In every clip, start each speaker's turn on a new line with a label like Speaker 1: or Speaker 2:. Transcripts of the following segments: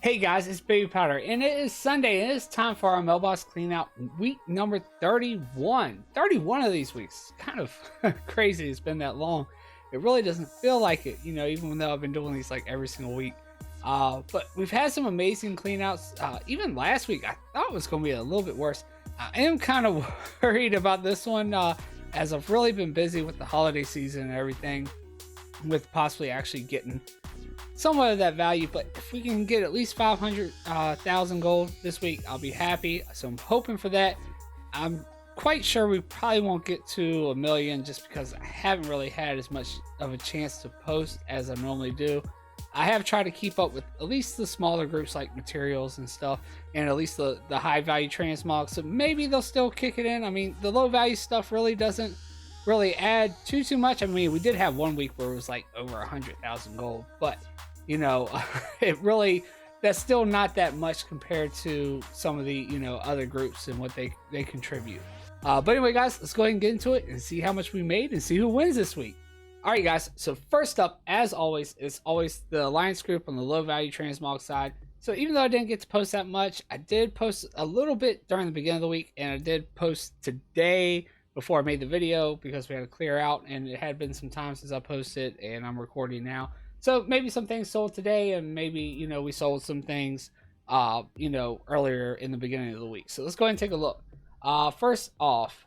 Speaker 1: Hey guys, it's Babypowder, and it is Sunday, and it's time for our mailbox clean out week number 31. 31 of these weeks. It's kind of crazy it's been that long. It really doesn't feel like it, even though I've been doing these like every single week. But we've had some amazing cleanouts. Even last week, I thought it was going to be a little bit worse. I am kind of worried about this one, as I've really been busy with the holiday season and everything, with possibly actually getting somewhat of that value. But if we can get at least 500,000 gold this week, I'll be happy. So I'm hoping for that. I'm quite sure we probably won't get to a million, just because I haven't really had as much of a chance to post as I normally do. I have tried to keep up with at least the smaller groups like materials and stuff, and at least the high value transmog, so maybe they'll still kick it in. I mean, the low value stuff really doesn't really add too much. I mean, we did have one week where it was like over 100,000 gold, but it really, that's still not that much compared to some of the other groups and what they contribute. But anyway, guys, let's go ahead and get into it and see how much we made and see who wins this week. All right, guys, so first up, as always, is always the alliance group on the low value transmog side. So even though I didn't get to post that much, I did post a little bit during the beginning of the week, and I did post today before I made the video because we had to clear out, and it had been some time since I posted, and I'm recording now. So maybe some things sold today, and maybe, we sold some things, earlier in the beginning of the week. So let's go ahead and take a look. First off,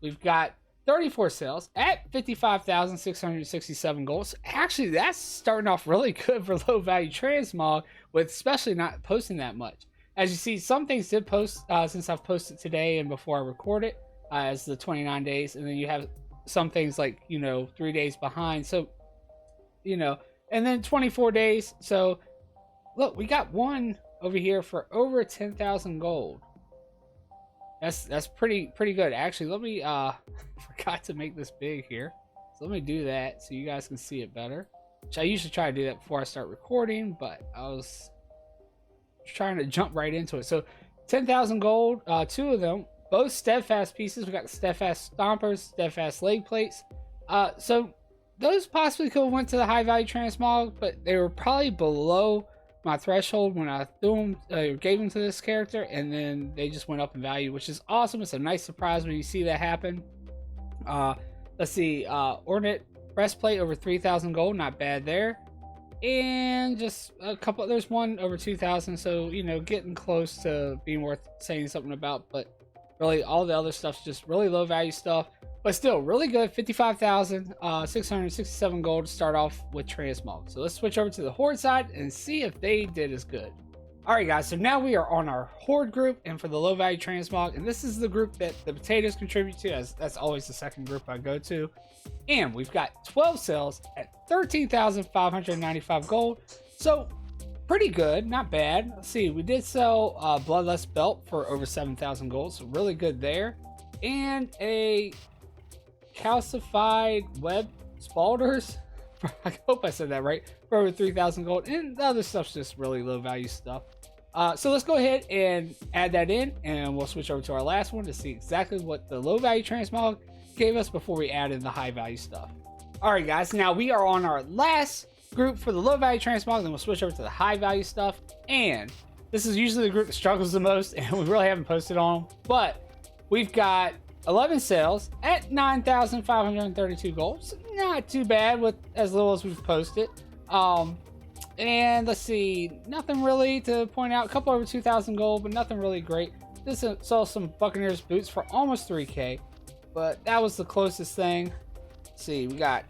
Speaker 1: we've got 34 sales at 55,667 gold. So actually, that's starting off really good for low value transmog, with especially not posting that much. As you see, some things did post since I've posted today and before I record it, as the 29 days, and then you have some things like 3 days behind. So and then 24 days. So look, we got one over here for over 10,000 gold. That's pretty good. Actually, let me forgot to make this big here, so let me do that so you guys can see it better, which I usually try to do that before I start recording, but I was trying to jump right into it. So 10,000 gold, two of them, both steadfast pieces. We got the steadfast stompers, steadfast leg plates. So those possibly could have went to the high value transmog, but they were probably below my threshold when I threw them, gave them to this character, and then they just went up in value, which is awesome. It's a nice surprise when you see that happen. Let's see, ornate breastplate over 3,000 gold, not bad there, and just a couple. There's one over 2,000, so getting close to being worth saying something about. But really, all the other stuff's just really low value stuff, but still really good. 55,667 gold to start off with transmog. So let's switch over to the horde side and see if they did as good. All right, guys, so now we are on our horde group, and for the low value transmog, and this is the group that the potatoes contribute to, as that's always the second group I go to. And we've got 12 sales at 13,595 gold. So pretty good, not bad. Let's see, we did sell a bloodlust belt for over 7,000 gold, so really good there. And a calcified web spalders, I hope I said that right, for over 3,000 gold. And the other stuff's just really low value stuff. So let's go ahead and add that in, and we'll switch over to our last one to see exactly what the low value transmog gave us before we add in the high value stuff. All right, guys, now we are on our last group for the low value transmog, then we'll switch over to the high value stuff. And this is usually the group that struggles the most, and we really haven't posted on, but we've got 11 sales at 9,532 gold. So not too bad with as little as we've posted. And let's see, nothing really to point out. A couple over 2,000 gold, but nothing really great. This saw some Buccaneers boots for almost 3k, but that was the closest thing. Let's see, we got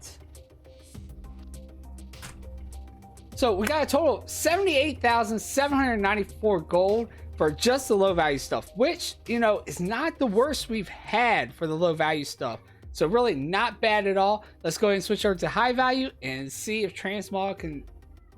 Speaker 1: a total of 78,794 gold for just the low value stuff, which is not the worst we've had for the low value stuff. So really not bad at all. Let's go ahead and switch over to high value and see if transmog can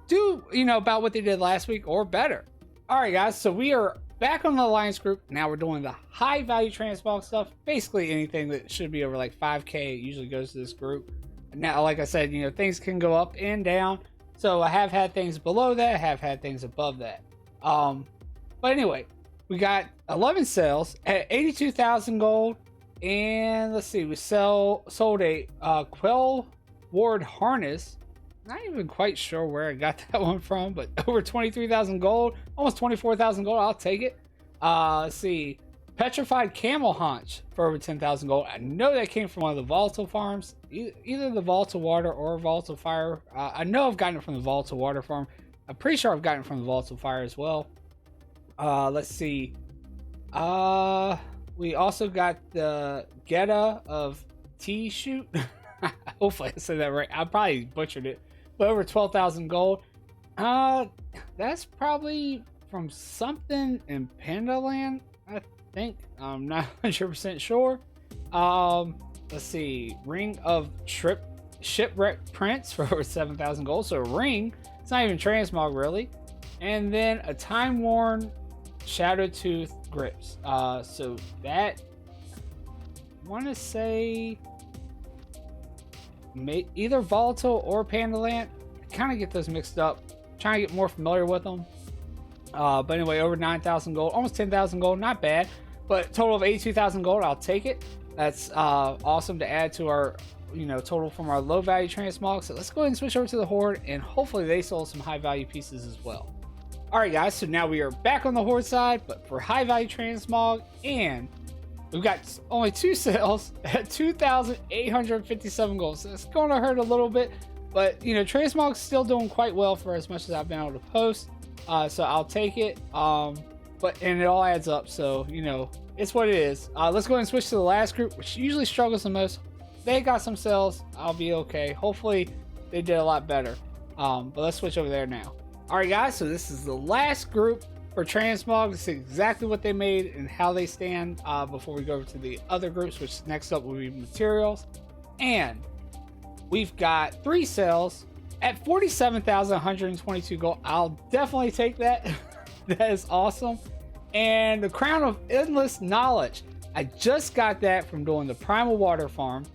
Speaker 1: do about what they did last week or better. All right, guys, so we are back on the alliance group. Now we're doing the high value transmog stuff. Basically anything that should be over like 5k usually goes to this group. Now, like I said, things can go up and down. So I have had things below that, I have had things above that. But anyway, we got 11 sales at 82,000 gold, and let's see, we sold a Quell Ward harness not even quite sure where I got that one from, but over 23,000 gold, almost 24,000 gold. I'll take it. Let's see. Petrified camel haunch for over 10,000 gold. I know that came from one of the volatile farms, either the volatile water or volatile fire. I know I've gotten it from the volatile water farm. I'm pretty sure I've gotten it from the volatile fire as well. Let's see. We also got the Geta of T shoot. Hopefully I said that right. I probably butchered it, but over 12,000 gold. That's probably from something in Panda Land, I think. I'm not 100% sure. Let's see. Ring of Shipwreck Prince for over 7,000 gold. So a ring. It's not even transmog really. And then a time worn Shadow Tooth grips. So that, I want to say either volatile or Panda Land. I kind of get those mixed up. Trying to get more familiar with them. But anyway, over 9,000 gold, almost 10,000 gold, not bad. But total of 82,000 gold, I'll take it. That's awesome to add to our, total from our low value transmog. So let's go ahead and switch over to the Horde, and hopefully they sold some high value pieces as well. All right, guys. So now we are back on the Horde side, but for high value transmog, and we've got only 2 sales at 2,857 gold. So it's going to hurt a little bit, but transmog's still doing quite well for as much as I've been able to post. So I'll take it. And it all adds up. So, it's what it is. Let's go ahead and switch to the last group, which usually struggles the most. They got some sales. I'll be okay. Hopefully they did a lot better. But let's switch over there now. All right, guys. So this is the last group for transmog. This is exactly what they made and how they stand before we go over to the other groups, which next up will be materials. And we've got 3 sales at 47,122 gold. I'll definitely take that. That is awesome. And the Crown of Endless Knowledge. I just got that from doing the Primal Water Farm.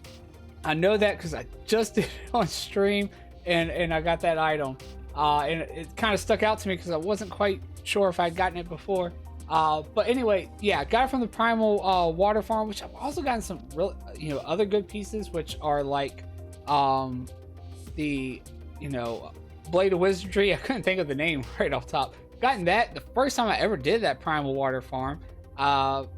Speaker 1: I know that because I just did it on stream, and I got that item. And it kind of stuck out to me because I wasn't quite sure if I'd gotten it before. But anyway, yeah, I got it from the Primal Water Farm, which I've also gotten some real, other good pieces, which are like the Blade of Wizardry. I couldn't think of the name right off top. Gotten that the first time I ever did that Primal Water Farm. I've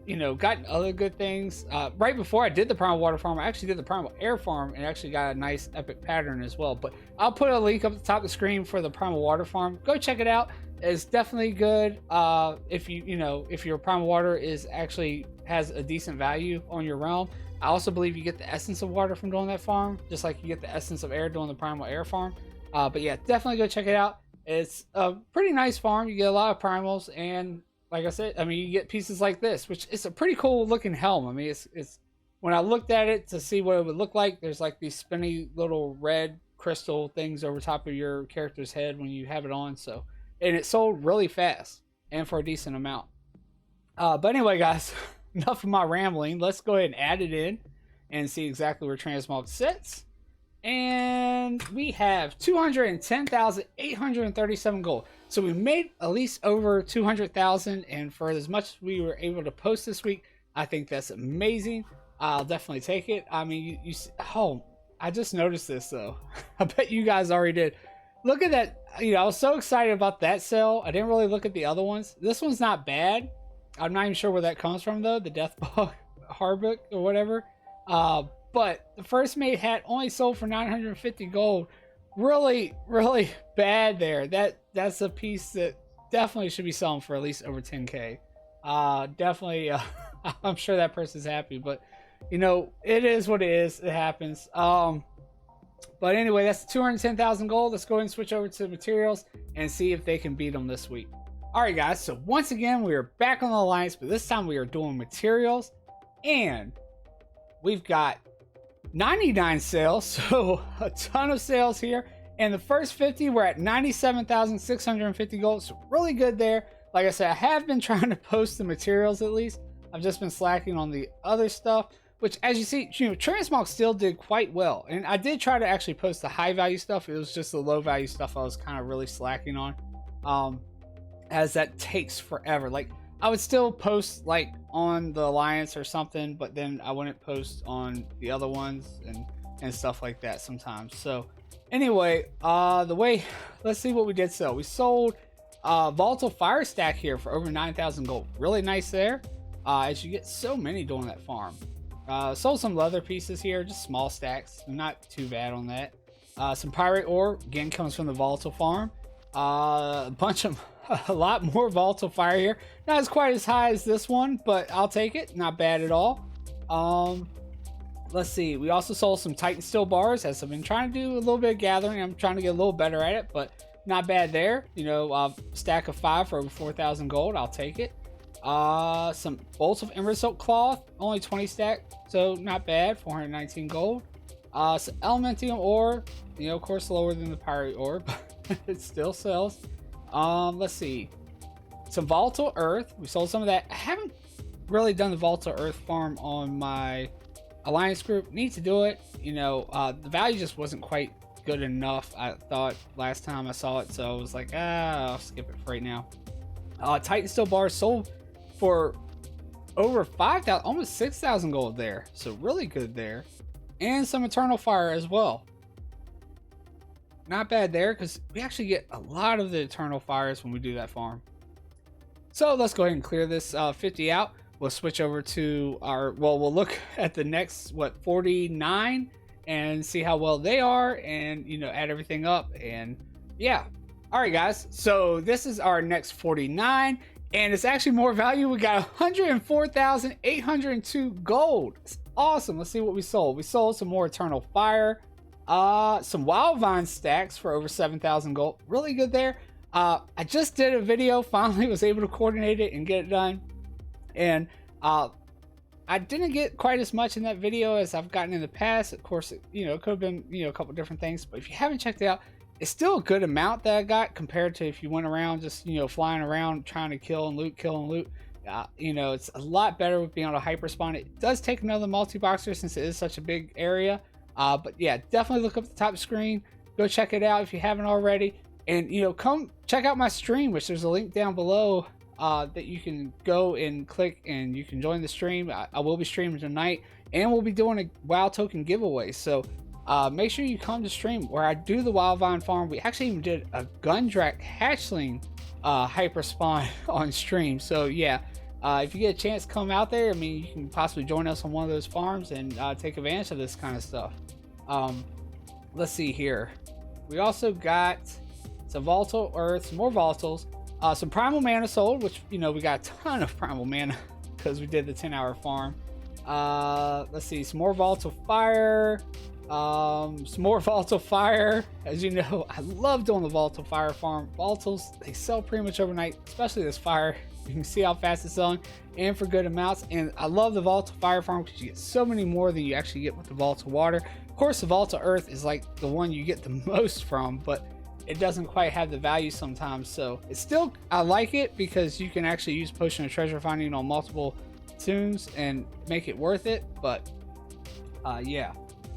Speaker 1: gotten other good things. Right before I did the Primal Water Farm, I actually did the Primal Air Farm and actually got a nice epic pattern as well. But I'll put a link up at the top of the screen for the Primal Water Farm. Go check it out. It's definitely good. If if your Primal Water has a decent value on your realm. I also believe you get the essence of water from doing that farm, just like you get the essence of air doing the Primal Air Farm. But yeah, definitely go check it out. It's a pretty nice farm. You get a lot of primals, and like I said, you get pieces like this, which is a pretty cool looking helm. It's when I looked at it to see what it would look like, there's like these spinny little red crystal things over top of your character's head when you have it on. So, and it sold really fast and for a decent amount. But anyway, guys, enough of my rambling. Let's go ahead and add it in and see exactly where transmog sits. And we have 210,837 gold. So we made at least over 200,000, and for as much as we were able to post this week, I think that's amazing. I'll definitely take it. I just noticed this though. I bet you guys already did. Look at that. I was so excited about that sale. I didn't really look at the other ones. This one's not bad. I'm not even sure where that comes from though. The Deathbog Hardbook or whatever. But the first mate hat only sold for 950 gold. Really, really bad there. That's a piece that definitely should be selling for at least over 10k. Definitely, I'm sure that person's happy, but it is what it is. It happens. But anyway, that's 210,000 gold. Let's go ahead and switch over to materials and see if they can beat them this week. All right, guys. So once again, we are back on the alliance, but this time we are doing materials, and we've got 99 sales, so a ton of sales here. And the first 50, we're at 97,650 gold, so really good there. Like I said, I have been trying to post the materials at least. I've just been slacking on the other stuff, which as you see, transmog still did quite well. And I did try to actually post the high value stuff. It was just the low value stuff I was kind of really slacking on, as that takes forever. Like I would still post like on the alliance or something, but then I wouldn't post on the other ones, and and stuff like that sometimes. So anyway, let's see what we did sell. We sold volatile fire stack here for over 9,000 gold. Really nice there, as you get so many doing that farm. Sold some leather pieces here, just small stacks, not too bad on that. Some pyrite ore, again, comes from the volatile farm. A lot more volatile fire here. Not as quite as high as this one, but I'll take it. Not bad at all. Let's see. We also sold some Titan steel bars, as I've been trying to do a little bit of gathering. I'm trying to get a little better at it, but not bad there. You know, stack of 5 for over 4,000 gold. I'll take it. Some bolts of emerald silk cloth, only 20 stack, so not bad. 419 gold. Some elementium ore, you know, of course lower than the pyrite ore, but it still sells. Let's see. Some volatile earth. We sold some of that. I haven't really done the volatile earth farm on my alliance group. Need to do it. You know, the value just wasn't quite good enough, I thought, last time I saw it, so I was like, I'll skip it for right now. Titan steel bars sold for over 5,000, almost 6,000 gold there, so really good there. And some eternal fire as well. Not bad there, because we actually get a lot of the eternal fires when we do that farm. So let's go ahead and clear this 50 out. We'll switch over to our, well, we'll look at the next, 49, and see how well they are, and, you know, add everything up, and yeah. All right, guys, so this is our next 49, and it's actually more value. We got 104,802 gold. It's awesome. Let's see what we sold. We sold some more eternal fire, some wild vine stacks for over 7,000 gold. Really good there. I just did a video, finally was able to coordinate it and get it done, and I didn't get quite as much in that video as I've gotten in the past. Of course, it, you know, it could have been, you know, a couple different things, but if you haven't checked it out, it's still a good amount that I got compared to if you went around just, you know, flying around trying to kill and loot. You know, it's a lot better with being able to hyper spawn. It does take another multi-boxer since it is such a big area, but yeah, definitely look up the top screen, go check it out if you haven't already, and, you know, come check out my stream, which there's a link down below that you can go and click and you can join the stream. I will be streaming tonight, and we'll be doing a WoW token giveaway, so make sure you come to stream where I do the wild vine farm. We actually even did a Gundrak hatchling hyper spawn on stream, so yeah, if you get a chance, come out there. I mean, you can possibly join us on one of those farms and take advantage of this kind of stuff. Let's see here. We also got some volatile earth, some more volatiles, some primal mana sold, which, you know, we got a ton of primal mana because we did the 10-hour farm. Let's see, some more volatile fire, some more volatile fire. As you know, I love doing the volatile fire farm. Volatiles, they sell pretty much overnight, especially this fire. You can see how fast it's selling, and for good amounts. And I love the volatile fire farm because you get so many more than you actually get with the volatile water. Of course, the volatile earth is like the one you get the most from, but it doesn't quite have the value sometimes. So it's still, I like it because you can actually use potion of treasure finding on multiple tunes and make it worth it. But yeah,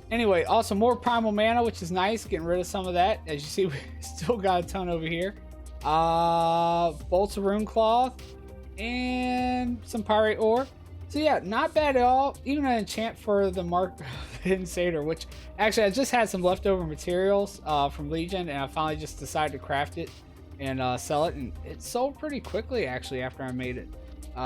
Speaker 1: anyway, also more primal mana, which is nice, getting rid of some of that. As you see, we still got a ton over here. Bolts of rune cloth and some pyrite ore. So yeah, not bad at all. Even an enchant for the mark of the hidden satyr, which actually I just had some leftover materials from Legion, and I finally just decided to craft it and sell it, and it sold pretty quickly actually after I made it.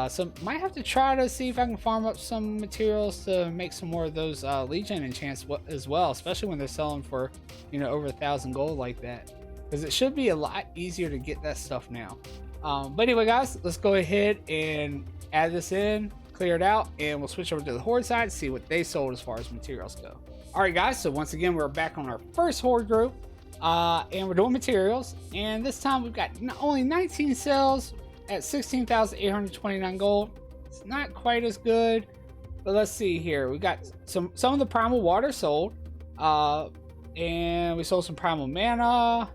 Speaker 1: So might have to try to see if I can farm up some materials to make some more of those Legion enchants as well, especially when they're selling for, you know, over 1,000 gold like that, because it should be a lot easier to get that stuff now. But anyway, guys, let's go ahead and add this in, clear it out, and we'll switch over to the Horde side to see what they sold as far as materials go. All right, guys, so once again, we're back on our first Horde group, and we're doing materials, and this time we've got only 19 sales at 16,829 gold. It's not quite as good, but let's see here. We got some of the primal water sold, and we sold some primal mana,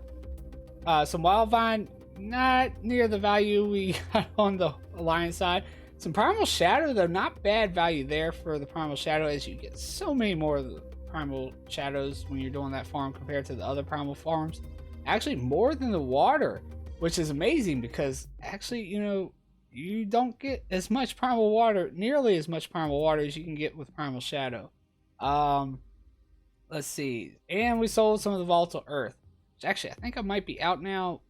Speaker 1: some wild vine, not near the value we got on the alliance side. Some primal shadow, though, not bad value there for the primal shadow, as you get so many more of the primal shadows when you're doing that farm compared to the other primal farms. Actually more than the water, which is amazing because actually, you know, you don't get as much primal water, nearly as much primal water as you can get with primal shadow. let's see. And we sold some of the volatile earth, which actually I think I might be out now.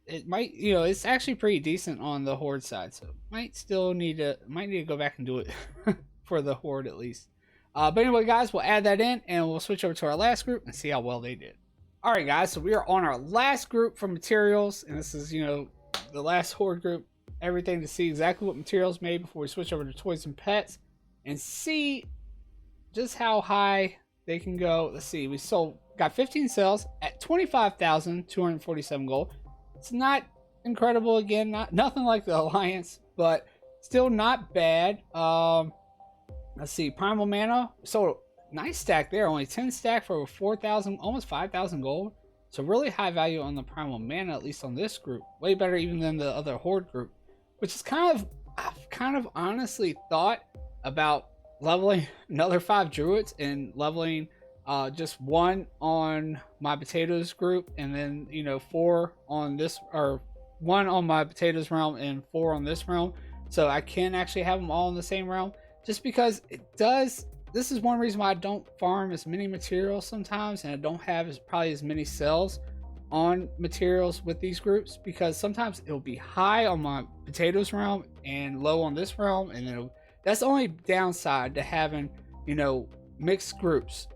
Speaker 1: It might, it's actually pretty decent on the horde side, so might need to go back and do it for the horde at least. But anyway, guys, we'll add that in and we'll switch over to our last group and see how well they did. All right, guys, so we are on our last group for materials, and this is, the last horde group. Everything to see exactly what materials made before we switch over to toys and pets and see just how high they can go. Let's see, got 15 sales at 25,247 gold. It's not incredible, again, nothing like the Alliance, but still not bad. Let's see, primal mana, so nice stack there, only 10 stack for over 4,000, almost 5,000 gold. So really high value on the primal mana, at least on this group. Way better even than the other horde group, which is I've kind of honestly thought about leveling another 5 druids and leveling just 1 on my potatoes group, and then 4 on this, or 1 on my potatoes realm and 4 on this realm, so I can actually have them all in the same realm, just because this is one reason why I don't farm as many materials sometimes, and I don't have probably as many cells on materials with these groups, because sometimes it'll be high on my potatoes realm and low on this realm, and that's the only downside to having mixed groups.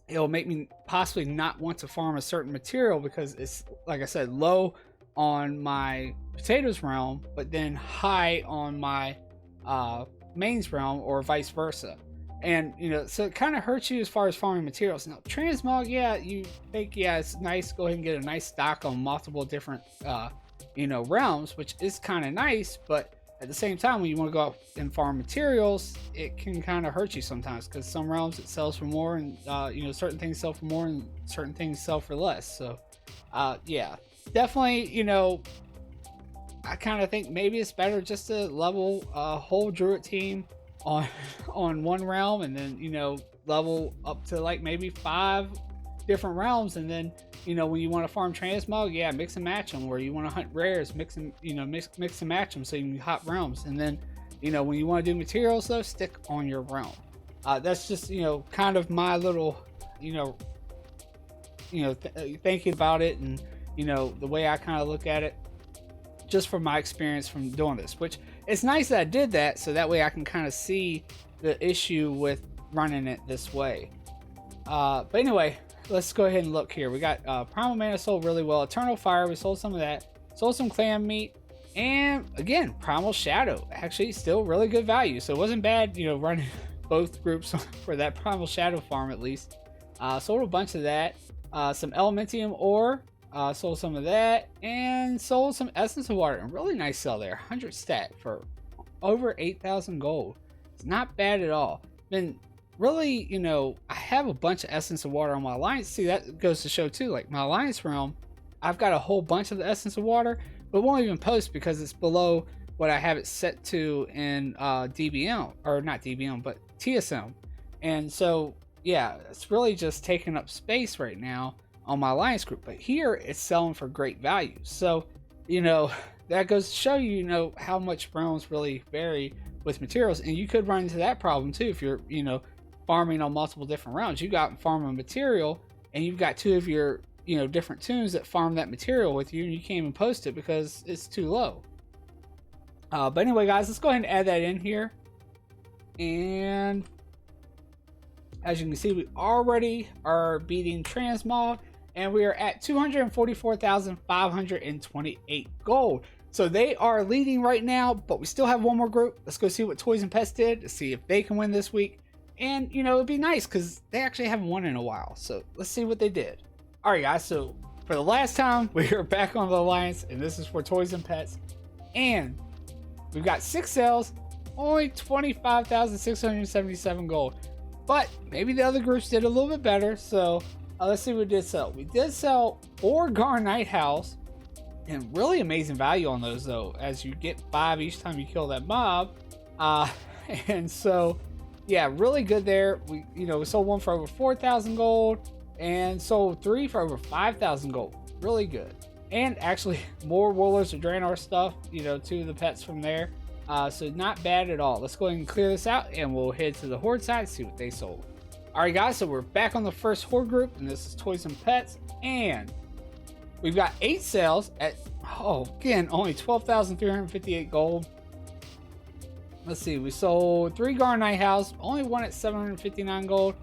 Speaker 1: It'll make me possibly not want to farm a certain material because it's, like I said, low on my potatoes realm but then high on my mains realm, or vice versa. And so it kind of hurts you as far as farming materials. Now transmog, you think it's nice, go ahead and get a nice stock on multiple different realms, which is kind of nice, but at the same time, when you want to go out and farm materials, it can kind of hurt you sometimes, because some realms it sells for more, and certain things sell for more and certain things sell for less. So definitely, I kind of think maybe it's better just to level a whole druid team on one realm, and then level up to like maybe 5 different realms, and then when you want to farm transmog, mix and match them. Where you want to hunt rares, mix and mix and match them, so you can hot realms. And then when you want to do materials, though, stick on your realm. That's just kind of my little thinking about it, and the way I kind of look at it, just from my experience from doing this. Which it's nice that I did that, so that way I can kind of see the issue with running it this way. But anyway, let's go ahead and look here. We got primal mana sold really well. Eternal fire, we sold some of that. Sold some clam meat, and again, primal shadow, actually still really good value. So it wasn't bad, running both groups for that primal shadow farm at least. Sold a bunch of that. Some elementium ore, sold some of that, and sold some essence of water. A really nice sell there, 100 stat for over 8,000 gold. It's not bad at all. Been really, I have a bunch of essence of water on my alliance. See, that goes to show too, like my alliance realm, I've got a whole bunch of the essence of water, but won't even post because it's below what I have it set to in DBM, or not DBM, but TSM. And so it's really just taking up space right now on my alliance group, but here it's selling for great value. So that goes to show you how much realms really vary with materials, and you could run into that problem too if you're farming on multiple different rounds. You got farming material, and you've got 2 of your different tunes that farm that material with you, and you can't even post it because it's too low. But anyway, guys, let's go ahead and add that in here. And as you can see, we already are beating transmog, and we are at 244,528 gold. So they are leading right now, but we still have one more group. Let's go see what Toys and Pets did to see if they can win this week. And it'd be nice because they actually haven't won in a while. So let's see what they did. All right, guys, so for the last time, we are back on the alliance, and this is for Toys and Pets. And we've got 6 sales, only 25,677 gold. But maybe the other groups did a little bit better. So let's see what we did sell. We did sell 4 Garnite House, and really amazing value on those, though, as you get 5 each time you kill that mob. And so really good there. We sold 1 for over 4,000 gold and sold 3 for over 5,000 gold. Really good. And actually more Woolers to drain our stuff, to the pets from there. So not bad at all. Let's go ahead and clear this out, and we'll head to the horde side and see what they sold. All right, guys, so we're back on the first horde group, and this is Toys and Pets, and we've got 8 sales at, again, only 12,358 gold. Let's see, we sold 3 Garnite House, only 1 at 759 gold,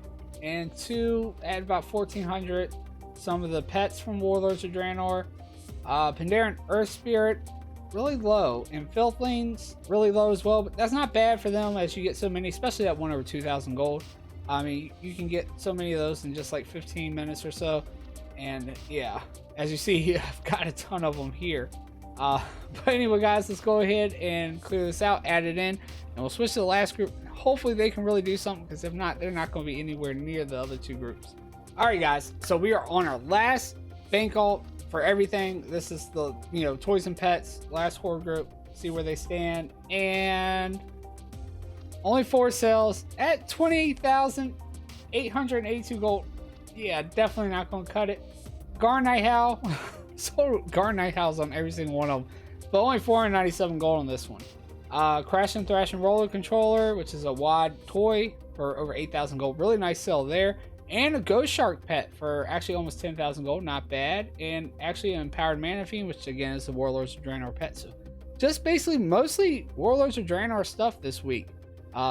Speaker 1: and 2 at about 1,400. Some of the pets from Warlords of Draenor, Pandaren Earth Spirit, really low, and Filthlings, really low as well, but that's not bad for them as you get so many, especially that one over 2,000 gold. I mean, you can get so many of those in just like 15 minutes or so. And yeah, as you see, I've got a ton of them here. But anyway, guys, let's go ahead and clear this out, add it in, and we'll switch to the last group. Hopefully they can really do something, because if not, they're not going to be anywhere near the other 2 groups. All right, guys, so we are on our last bank alt for everything. This is the, Toys and Pets, last horde group. See where they stand. And only 4 sales at 28,882 gold. Yeah, definitely not going to cut it. Garnite Howl. So Garnite Howl's on every single one of them. But only 497 gold on this one. Crash and Thrash and Roller Controller, which is a WAD toy for over 8,000 gold. Really nice sale there. And a Ghost Shark pet for actually almost 10,000 gold. Not bad. And actually an Empowered Mana Fiend, which again is the Warlords of Draenor pet. So just basically mostly Warlords of Draenor stuff this week.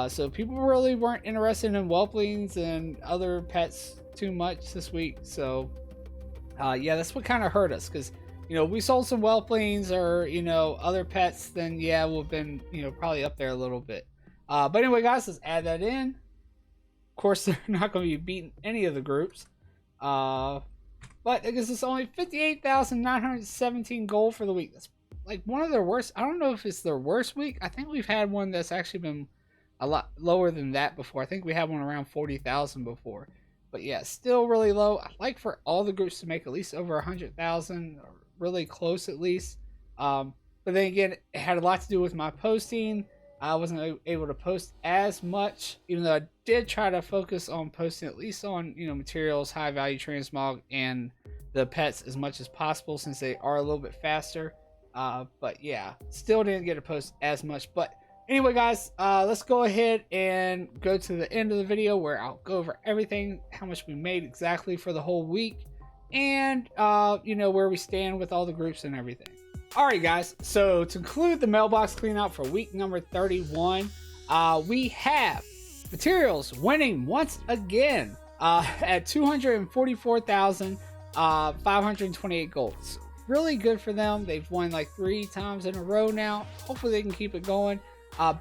Speaker 1: So people really weren't interested in Whelplings and other pets too much this week. So yeah, that's what kind of hurt us, because we sold some Whelplings or other pets, then yeah, we've been probably up there a little bit. But anyway, guys, let's add that in. Of course, they're not going to be beating any of the groups. But I guess it's only 58,917 gold for the week. That's like one of their worst. I don't know if it's their worst week. I think we've had one that's actually been a lot lower than that before. I think we had one around 40,000 before. But yeah, still really low. I'd like for all the groups to make at least over 100,000, or really close at least. But then again, it had a lot to do with my posting. I wasn't able to post as much, even though I did try to focus on posting at least on materials, high value transmog, and the pets as much as possible, since they are a little bit faster. But yeah, still didn't get to post as much. But anyway, guys, let's go ahead and go to the end of the video where I'll go over everything, how much we made exactly for the whole week, and where we stand with all the groups and everything. All right, guys, so to conclude the mailbox clean out for week number 31, we have materials winning once again at 244,528 gold. So really good for them. They've won like 3 times in a row now. Hopefully they can keep it going.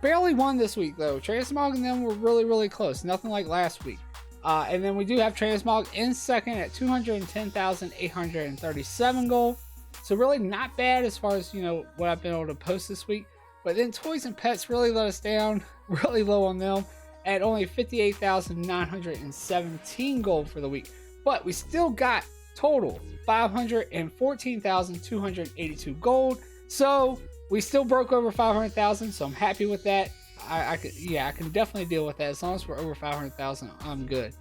Speaker 1: Barely won this week though. Transmog and them were really close. Nothing like last week. And then we do have Transmog in second at 210,837 gold. So really not bad as far as what I've been able to post this week. But then Toys and Pets really let us down. Really low on them at only 58,917 gold for the week. But we still got total 514,282 gold. So we still broke over 500,000, so I'm happy with that. I can definitely deal with that. As long as we're over 500,000, I'm good.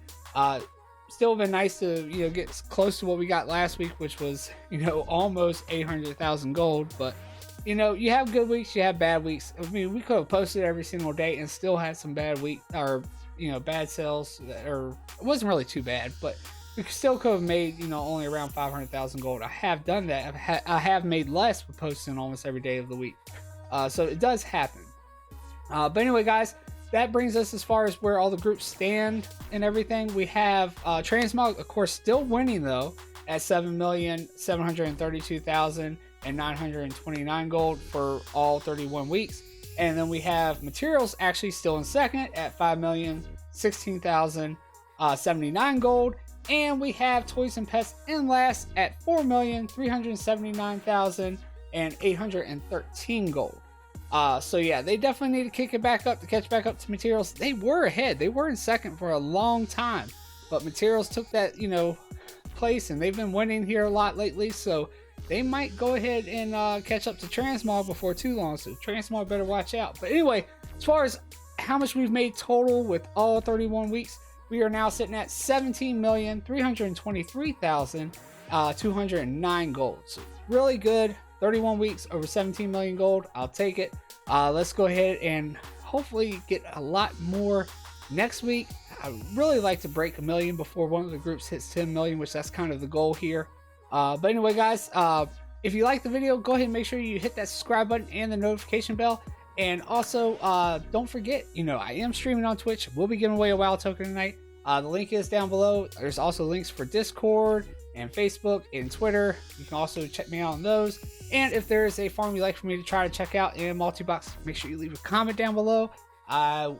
Speaker 1: Still been nice to get close to what we got last week, which was almost 800,000 gold. But you have good weeks, you have bad weeks. I mean, we could have posted every single day and still had some bad week or bad sales, or it wasn't really too bad, but we still could have made only around 500,000 gold. I have done that. I have made less with posting almost every day of the week. So it does happen. But anyway, guys, that brings us as far as where all the groups stand and everything. We have Transmog, of course, still winning though at 7,732,929 gold for all 31 weeks. And then we have Materials actually still in second at 5,016,079 gold. And we have Toys and Pets in last at 4,379,813 gold. So yeah, they definitely need to kick it back up to catch back up to Materials. They were ahead. They were in second for a long time, but Materials took that, place, and they've been winning here a lot lately. So they might go ahead and catch up to Transmog before too long. So Transmog better watch out. But anyway, as far as how much we've made total with all 31 weeks, we are now sitting at 17,323,209 gold. So really good. 31 weeks over 17 million gold. I'll take it. Let's go ahead and hopefully get a lot more next week. I really like to break 1 million before one of the groups hits 10 million, which that's kind of the goal here. But anyway, guys, if you like the video, go ahead and make sure you hit that subscribe button and the notification bell. And also, don't forget, I am streaming on Twitch. We'll be giving away a WoW token tonight. The link is down below. There's also links for Discord and Facebook and Twitter. You can also check me out on those. And if there is a farm you'd like for me to try to check out in multi-box, make sure you leave a comment down below. I'm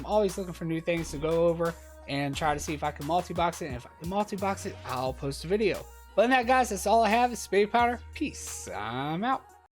Speaker 1: always looking for new things to go over and try to see if I can multi-box it. And if I can multi-box it, I'll post a video. But than that, guys, that's all I have. It's Babypowder. Peace. I'm out.